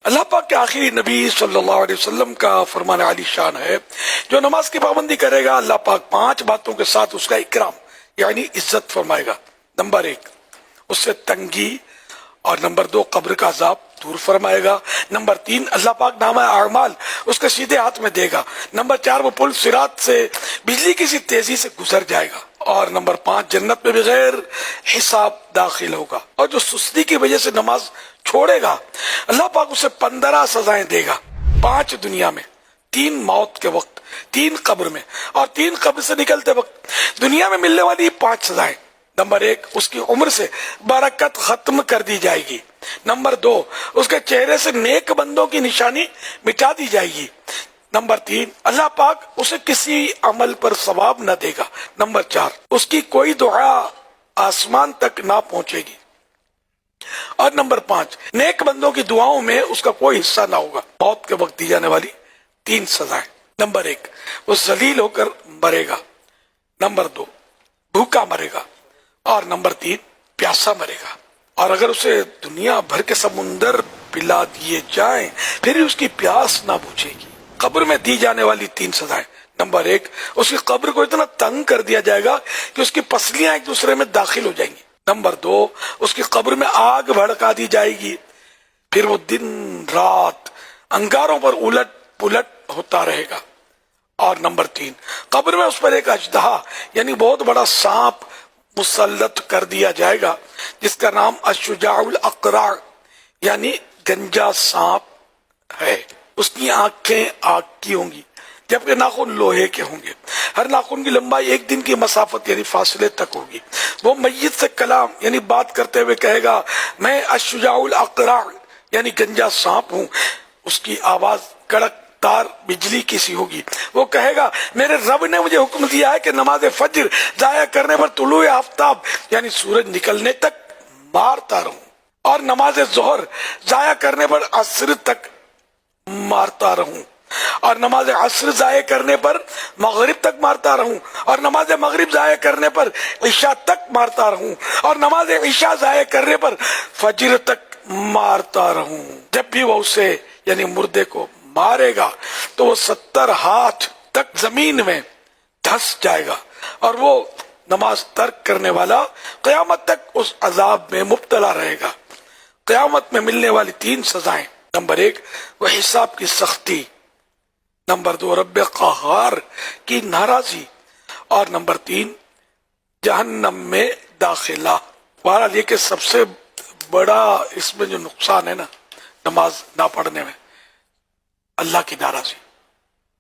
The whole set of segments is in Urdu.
اللہ پاک کے آخری نبی صلی اللہ علیہ وسلم کا فرمان عالی شان ہے، جو نماز کی پابندی کرے گا اللہ پاک 5 باتوں کے ساتھ اس کا اکرام یعنی عزت فرمائے گا۔ نمبر 1 اس سے تنگی، اور نمبر 2 قبر کا عذاب دور فرمائے گا۔ نمبر 3 اللہ پاک نامہ اعمال اس کے سیدھے ہاتھ میں دے گا۔ نمبر 4 وہ پل صراط سے بجلی کی سی تیزی سے گزر جائے گا۔ اور نمبر 5 جنت میں بغیر حساب داخل ہوگا۔ اور جو سستی کی وجہ سے نماز چھوڑے گا اللہ پاک اسے 15 سزائیں دے گا، 5 دنیا میں، 3 موت کے وقت، 3 قبر میں، اور 3 قبر سے نکلتے وقت۔ دنیا میں ملنے والی 5 سزائیں: نمبر 1 اس کی عمر سے برکت ختم کر دی جائے گی۔ نمبر 2 اس کے چہرے سے نیک بندوں کی نشانی مٹا دی جائے گی۔ نمبر 3 اللہ پاک اسے کسی عمل پر ثواب نہ دے گا۔ نمبر 4 اس کی کوئی دعا آسمان تک نہ پہنچے گی۔ اور نمبر 5 نیک بندوں کی دعاؤں میں اس کا کوئی حصہ نہ ہوگا۔ موت کے وقت دی جانے والی 3 سزائیں: نمبر 1 وہ ذلیل ہو کر مرے گا۔ نمبر 2 بھوکا مرے گا۔ اور نمبر 3 پیاسا مرے گا۔ اور اگر اسے دنیا بھر کے سمندر پلا دیے جائیں پھر بھی اس کی پیاس نہ بجھے گی۔ قبر میں دی جانے والی 3 سزائیں: نمبر 1 اس کی قبر کو اتنا تنگ کر دیا جائے گا کہ اس کی پسلیاں ایک دوسرے میں داخل ہو جائیں گی۔ نمبر 2 اس کی قبر میں آگ بھڑکا دی جائے گی، پھر وہ دن رات انگاروں پر الٹ پلٹ ہوتا رہے گا۔ اور نمبر 3 قبر میں اس پر ایک اژدہا یعنی بہت بڑا سانپ مسلط کر دیا جائے گا، جس کا نام الشجاع الاقرع یعنی گنجا سانپ ہے۔ اس کی آنکھیں آگ کی ہوں گی جبکہ ناخن لوہے کے ہوں گے۔ ہر ناخن کی لمبائی 1 دن کی مسافت یعنی فاصلے تک ہوگی۔ وہ میت سے کلام یعنی بات کرتے ہوئے کہے گا، میں الشجاع الاقرع یعنی گنجا سانپ ہوں۔ اس کی آواز کڑک تار بجلی کی سی ہوگی۔ وہ کہے گا، میرے رب نے مجھے حکم دیا ہے کہ نماز فجر ضائع کرنے پر طلوع آفتاب یعنی سورج نکلنے تک مارتا رہوں، اور نماز ظہر ضائع کرنے پر عصر تک مارتا رہوں، اور نماز عصر ضائع کرنے پر مغرب تک مارتا رہوں، اور نماز مغرب ضائع کرنے پر عشاء تک مارتا رہوں، اور نماز عشاء ضائع کرنے پر فجر تک مارتا رہوں۔ جب بھی وہ اسے یعنی مردے کو مارے گا تو وہ 70 ہاتھ تک زمین میں دھس جائے گا، اور وہ نماز ترک کرنے والا قیامت تک اس عذاب میں مبتلا رہے گا۔ قیامت میں ملنے والی 3 سزائیں: نمبر 1 وہ حساب کی سختی، نمبر 2 رب قہار کی ناراضی، اور نمبر 3 جہنم میں داخلہ۔ بہرحال یہ کہ سب سے بڑا اس میں جو نقصان ہے نا نماز نہ پڑھنے میں، اللہ کی ناراضی۔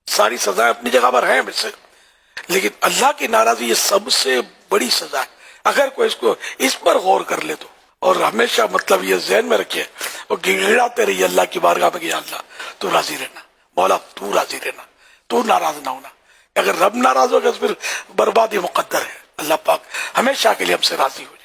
ساری سزائیں اپنی جگہ پر ہیں ویسے، لیکن اللہ کی ناراضی یہ سب سے بڑی سزا ہے۔ اگر کوئی اس پر غور کر لے تو، اور ہمیشہ مطلب یہ ذہن میں رکھے، وہ گڑگڑاتے رہیے اللہ کی بارگاہ میں کہ یا اللہ تو راضی رہنا، مولا تو راضی رہنا، تو ناراض نہ ہونا۔ اگر رب ناراض ہوگا تو پھر بربادی مقدر ہے۔ اللہ پاک ہمیشہ کے لیے ہم سے راضی ہو جائے۔